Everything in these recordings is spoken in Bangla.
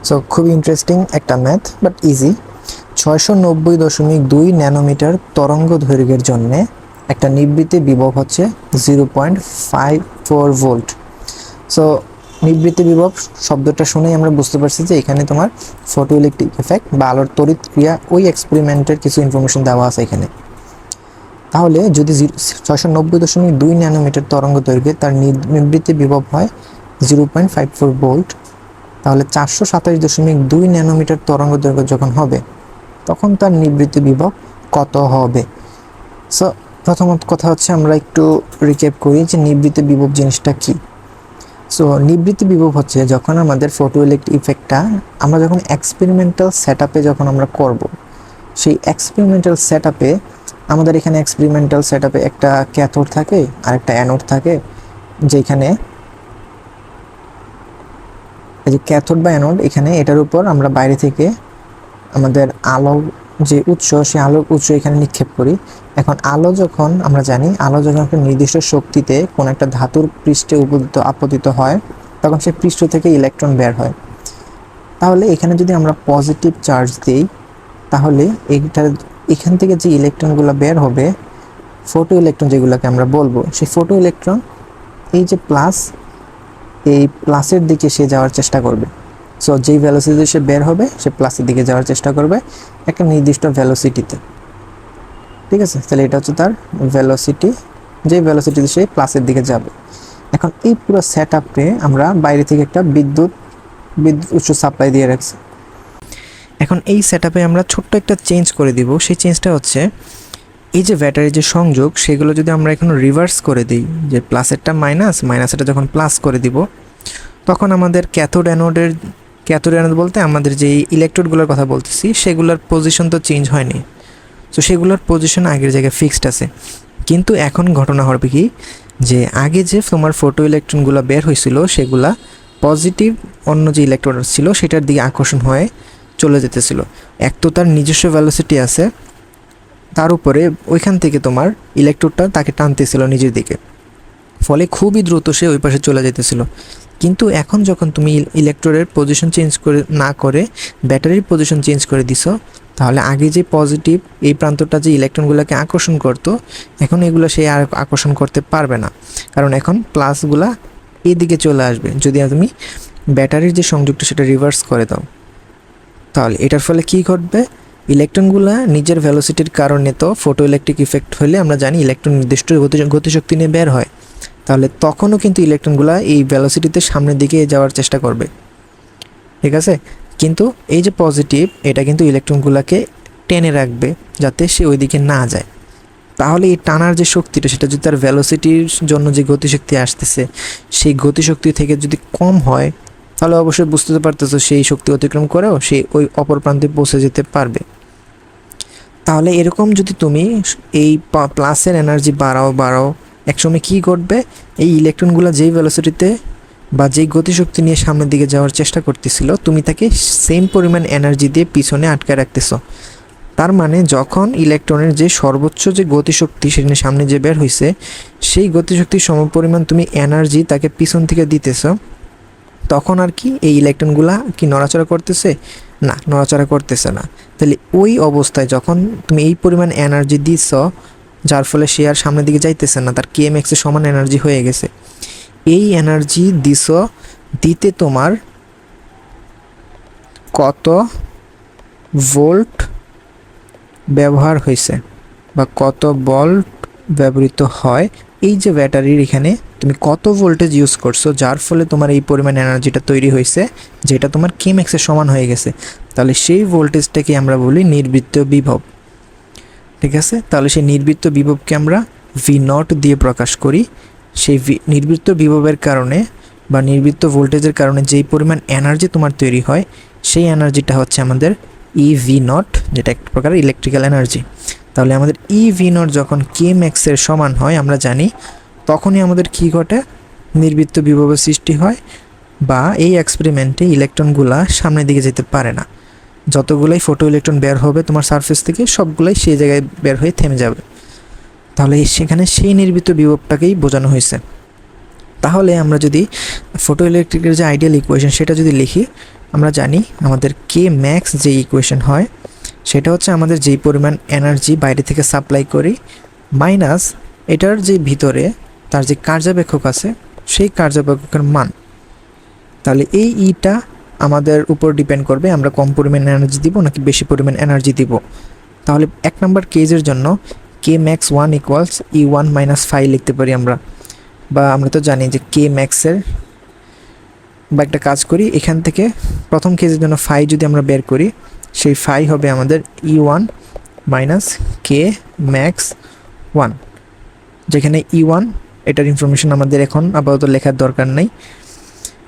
সো খুবই ইন্টারেস্টিং একটা ম্যাথ, বাট ইজি। 690.2 ন্যানোমিটার তরঙ্গ দৈর্ঘ্যের জন্য একটা নিবৃত্তি বিভব হচ্ছে 0.54 ভোল্ট। সো নিবৃত্তি বিভব শব্দটা শুনেই আমরা বুঝতে পারছি যে এখানে তোমার ফটো ইলেকট্রিক এফেক্ট বা আলোর তড়িৎ ক্রিয়া, ওই এক্সপেরিমেন্টের কিছু ইনফরমেশন দেওয়া আছে এখানে। তাহলে যদি 690.2 ন্যানোমিটার তরঙ্গ দৈর্ঘ্যে তার নিবৃত্তি বিভব হয় 0.54 ভোল্ট, তাহলে 427.2 ন্যানোমিটার তরঙ্গ দৈর্ঘ্য যখন হবে তখন তার নিবৃত্তি বিভব কত হবে? সো প্রথমত কথা হচ্ছে আমরা একটু রিক্যাপ করি যে নিবৃত্তি বিভব জিনিসটা কি। সো নিবৃত্তি বিভব হচ্ছে যখন আমাদের ফটো ইলেকট্রিক ইফেক্টটা আমরা যখন এক্সপেরিমেন্টাল সেটআপে যখন আমরা করব, সেই এক্সপেরিমেন্টাল সেটআপে আমাদের এখানে এক্সপেরিমেন্টাল সেটআপে একটা ক্যাথোড থাকে আর একটা অ্যানোড থাকে, যেখানে এই যে ক্যাথোড বা অ্যানোড, এখানে এটার উপর আমরা বাইরে থেকে আমাদের আলো যে উৎস, সেই আলোর উৎস এখানে নিক্ষেপ করি। এখন আলো যখন আমরা জানি, আলো যখন একটা নির্দিষ্ট শক্তিতে কোনো একটা ধাতুর পৃষ্ঠে আপতিত হয়, তখন সেই পৃষ্ঠ থেকে ইলেকট্রন বের হয়। তাহলে এখানে যদি আমরা পজিটিভ চার্জ দিই, তাহলে এখান থেকে যে ইলেকট্রনগুলো বের হবে, ফটো ইলেকট্রন যেগুলোকে আমরা বলবো, সেই ফটো ইলেকট্রন এই যে প্লাস, এই প্লাসের দিকে সে যাওয়ার চেষ্টা করবে। সো যেই ভেলোসিটি সে বের হবে, সে প্লাসের দিকে যাওয়ার চেষ্টা করবে একটা নির্দিষ্ট ভেলোসিটিতে। ঠিক আছে, তাহলে এটা হচ্ছে তার ভেলোসিটি, যেই ভেলোসিটিতে সে প্লাসের দিকে যাবে। এখন এই পুরো সেট আপে আমরা বাইরে থেকে একটা বিদ্যুৎ উৎস সাপ্লাই দিয়ে রাখছি। এখন এই সেট আপে আমরা ছোট্ট একটা চেঞ্জ করে দিব। সেই চেঞ্জটা হচ্ছে এই যে ব্যাটারির যে সংযোগ, সেগুলো যদি আমরা এখন রিভার্স করে দিই, যে প্লাসেরটা মাইনাস, মাইনাসেরটা যখন প্লাস করে দিব, তখন আমাদের ক্যাথোড অ্যানোড বলতে আমাদের যে ইলেকট্রোডগুলোর কথা বলতেছি, সেগুলোর পজিশন তো চেঞ্জ হয়নি। সো সেগুলোর পজিশন আগের জায়গায় ফিক্সড আছে। কিন্তু এখন ঘটনা হবে কি, যে আগে যে তোমার ফটো ইলেকট্রনগুলো বের হয়েছিল, সেগুলা পজিটিভ অন্য যে ইলেকট্রন ছিল সেটার দিকে আকর্ষণ হয়ে চলে যেতেছিল। এক তো তার নিজস্ব ভেলোসিটি আছে, তার উপরে ওইখান থেকে তোমার ইলেকট্রোডটা তাকে টানতেছিল নিজের দিকে, ফলে খুবই দ্রুত সে ওই পাশে চলে যেতেছিল। কিন্তু এখন যখন তুমি ইলেকট্রোডের পজিশন চেঞ্জ করে না করে ব্যাটারির পজিশন চেঞ্জ করে দিছো, তাহলে আগে যে পজিটিভ এই প্রান্তটা যে ইলেকট্রনগুলোকে আকর্ষণ করতো, এখন এগুলো সে আর আকর্ষণ করতে পারবে না, কারণ এখন প্লাসগুলা এদিকে চলে আসবে। যদি তুমি ব্যাটারির যে সংযোগটা সেটা রিভার্স করে দাও, তাহলে এটার ফলে কি ঘটবে, ইলেকট্রনগুলা নিজের ভেলোসিটির কারণে, তো ফটো ইলেকট্রিক ইফেক্ট হলে আমরা জানি ইলেকট্রন নির্দিষ্ট গতিশক্তি নিয়ে বের হয়, তাহলে তখনও কিন্তু ইলেকট্রনগুলা এই ভেলোসিটিতে সামনের দিকে যাওয়ার চেষ্টা করবে। ঠিক আছে, কিন্তু এই যে পজিটিভ, এটা কিন্তু ইলেকট্রনগুলোকে টেনে রাখবে যাতে সে ওই দিকে না যায়। তাহলে এই টানার যে শক্তিটা, সেটা যদি তার ভেলোসিটির জন্য যে গতিশক্তি আসতেছে, সেই গতিশক্তি থেকে যদি কম হয়, তাহলে অবশ্যই বুঝতে পারতেছো সেই শক্তি অতিক্রম করেও সে ওই অপর প্রান্তে পৌঁছে যেতে পারবে। তাহলে এরকম যদি তুমি এই প্লাসের এনার্জি বাড়াও, একসময় কী ঘটবে, এই ইলেকট্রনগুলো যেই ভেলোসিটিতে বা যেই গতিশক্তি নিয়ে সামনের দিকে যাওয়ার চেষ্টা করতেছিল, তুমি তাকে সেম পরিমাণ এনার্জি দিয়ে পিছনে আটকে রাখতেছো। তার মানে যখন ইলেকট্রনের যে সর্বোচ্চ যে গতিশক্তি সেখানে সামনে যে বের হয়েছে, সেই গতিশক্তির সমপরিমাণ তুমি এনার্জি তাকে পিছন থেকে দিতেছো, তখন আর কি এই ইলেকট্রনগুলা কি নড়াচড়া করতেছে? না, নড়াচড়া করতেছে না। তাহলে ওই অবস্থায় যখন তুমি এই পরিমাণ এনার্জি দিচ্ছ, যার ফলে সে আর সামনের দিকে যাইতেছে না, তার KMX এর সমান এনার্জি হয়ে গেছে, এই এনার্জি দিতে তোমার কত ভোল্ট ব্যবহার হয়েছে বা কত ভোল্ট ব্যবহৃত হয়, এই যে ব্যাটারির এখানে তুমি কত ভোল্টেজ ইউজ করছো, যার ফলে তোমার এই পরিমাণ এনার্জিটা তৈরি হয়েছে, যেটা তোমার KMX এর সমান হয়ে গেছে, তাহলে সেই ভোল্টেজটাকে আমরা বলি নির্বৃত্ত বিভব। ঠিক আছে, তাহলে সেই নির্বৃত্ত বিভবকে আমরা V0 দিয়ে প্রকাশ করি। সেই নির্বৃত্ত বিভবের কারণে বা নির্বৃত্ত ভোল্টেজের কারণে যেই পরিমাণ এনার্জি তোমার তৈরি হয়, সেই এনার্জিটা হচ্ছে আমাদের EV0, যেটা এক প্রকার ইলেকট্রিক্যাল এনার্জি। তাহলে আমাদের EV0 যখন KMX এর সমান হয়, আমরা জানি তখনই আমাদের কী ঘটে, নির্বৃত্ত বিভবের সৃষ্টি হয়, বা এই এক্সপেরিমেন্টে ইলেকট্রনগুলা সামনের দিকে যেতে পারে না। যতগুলাই ফটো ইলেকট্রন বের হবে তোমার সারফেস থেকে, সবগুলাই সেই জায়গায় বের হয়ে থেমে যাবে। তাহলে সেখানে সেই নির্বৃত্ত বিভবটাকেই বোঝানো হয়েছে। তাহলে আমরা যদি ফটোইলেকট্রিকের যে আইডিয়াল ইকুয়েশন সেটা যদি লিখি, আমরা জানি আমাদের কে ম্যাক্স যে ইকুয়েশন হয় সেটা হচ্ছে আমাদের যেই পরিমাণ এনার্জি বাইরে থেকে সাপ্লাই করি মাইনাস এটার যে ভিতরে তার যে কার্যবেক্ষক আছে সেই কার্যবেক্ষকের মান। তাহলে এই ইটা আমাদের উপর ডিপেন্ড করবে আমরা কম পরিমাণ এনার্জি দিব নাকি বেশি পরিমাণ এনার্জি দিব। তাহলে 1 নম্বর কেজের জন্য K max 1 equals E1 minus phi লিখতে পারি আমরা, বা আমরা তো জানি যে কে ম্যাক্সের, বা একটা কাজ করি এখান থেকে প্রথম কেজের জন্য ফাই যদি আমরা বের করি সেই ফাই হবে আমাদের E1 মাইনাস কে ম্যাক্স 1, যেখানে E1 এটার ইনফরমেশন আমাদের এখন আপাতত লেখার দরকার নেই।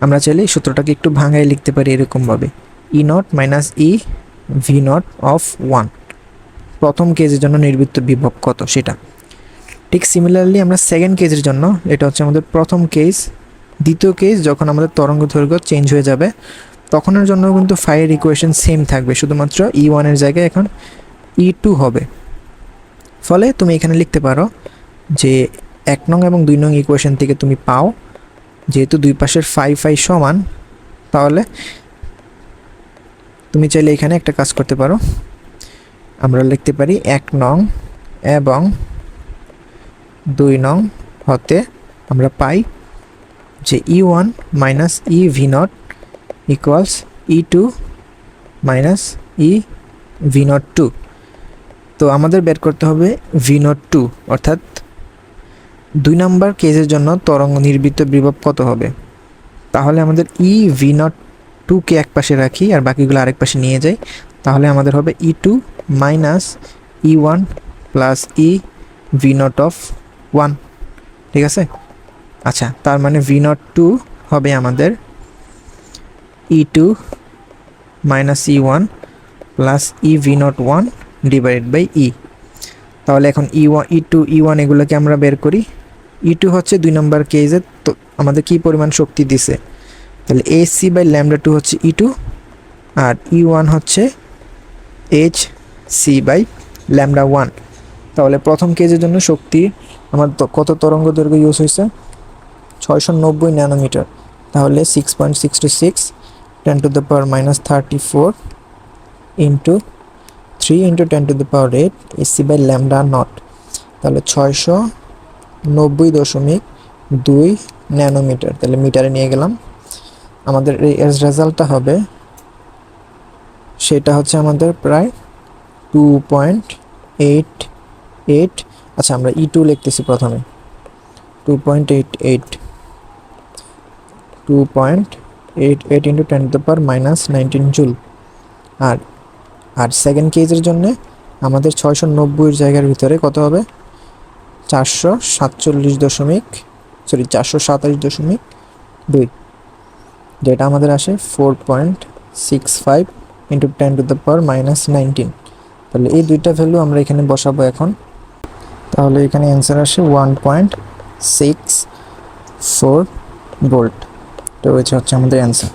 আমরা চাইলে এই সূত্রটাকে একটু ভাঙাই লিখতে পারি এরকমভাবে, E0 minus E V0 of 1, প্রথম কেজের জন্য নির্বৃত্ত বিভব কত সেটা। ঠিক সিমিলারলি আমরা সেকেন্ড কেজের জন্য, এটা হচ্ছে আমাদের প্রথম কেজ, দ্বিতীয় কেজ যখন আমাদের তরঙ্গ দৈর্ঘ্য চেঞ্জ হয়ে যাবে তখনের জন্য কিন্তু ফাইয়ের ইকুয়েশন সেম থাকবে, শুধুমাত্র E1 এর জায়গায় এখন E2 হবে। ফলে তুমি এখানে লিখতে পারো যে 1 নং এবং 2 নং ইকুয়েশন থেকে তুমি পাও যেহেতু দুই পাশের ফাই ফাই সমান, তাহলে তুমি চাইলে এখানে একটা কাজ করতে পারো, আমরা লিখতে পারি 1 নং এবং 2 নং হতে আমরা পাই যে E1 minus E V0 equals E2 minus E V0 2। তো আমাদের বের করতে হবে V0 2, অর্থাৎ 2 নম্বর কেজের জন্য তরঙ্গ নির্বৃত্ত বিভব কত হবে। তাহলে আমাদের ই V0 2 কে এক পাশে রাখি আর বাকিগুলো আরেক পাশে নিয়ে যাই, তাহলে আমাদের হবে E2 minus E1 plus e V0 of 1, ঠিক আছে। আচ্ছা, তার মানে V0 2 হবে আমাদের E2 minus E1 plus e V0 1 divided by e. তাহলে এখন E1 E2 E1 এগুলোকে আমরা বের করি। E2 হচ্ছে 2 নম্বর কেজে তো আমাদের কি পরিমাণ শক্তি দিছে, তাহলে AC বাই ল্যামডা 2 হচ্ছে E2 আর E1 হচ্ছে HC বাই ল্যামডা 1। তাহলে প্রথম কেজের জন্য শক্তি আমার কত তরঙ্গ দৈর্ঘ্য ইউজ হয়েছে 690 ন্যানোমিটার, তাহলে 6.626 10 to the power minus 34 into 3 into 10 to the power 8 AC by lambda naught, তাহলে 690.2 ন্যানোমিটার। তাহলে মিটারে নিয়ে গেলাম, আমাদের এর রেজাল্টটা হবে সেটা হচ্ছে আমাদের প্রায় 2.88। আচ্ছা, আমরা E2 লিখতেছি প্রথমে 2.88 into 10 to the power minus 19 joule. আর সেকেন্ড কেজের জন্য আমাদের 690 জায়গার ভিতরে কত হবে 427.2, যেটা আমাদের আসে 4.65 into 10 to the power minus 19। তাহলে এই দুইটা ভ্যালু আমরা এখানে বসাবো এখন, তাহলে এখানে অ্যান্সার আসে 1.64 ভোল্ট। তো হচ্ছে আমাদের অ্যান্সার।